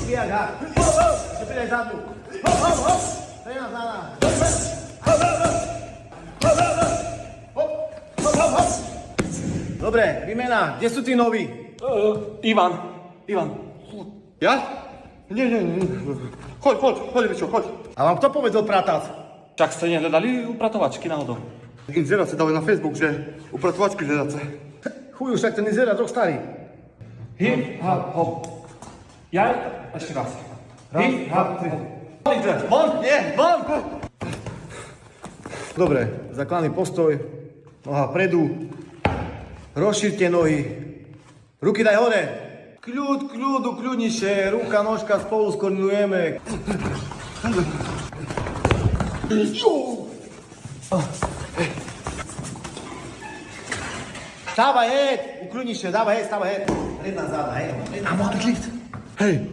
Bijak, ha. Ešte pridaj zadnú. Hop. Pre nás, na nás. Hop. Dobre, výmena. Kde sú tí noví? Ivan. Ja? Nie. Choď, Ričo, choď. A vám kto povedal pratať? Však ste nehľadali upratovačky náhodou. Inzera sa dali na Facebook, že upratovačky hľadáte. Chuj, už tak ten izera rok starý. Hip, hop. Ja ešte raz. Hip, hop, Von! Dobre, základný postoj. Noha predu. Rozšírte nohy. Ruky daj hore. Kľudnišie. Ruka, nožka spolu skoordinujeme. Stávaj, hej! Ukľudnišie, dávaj, hej, stávaj, hej. Red na záda, hej. Hej,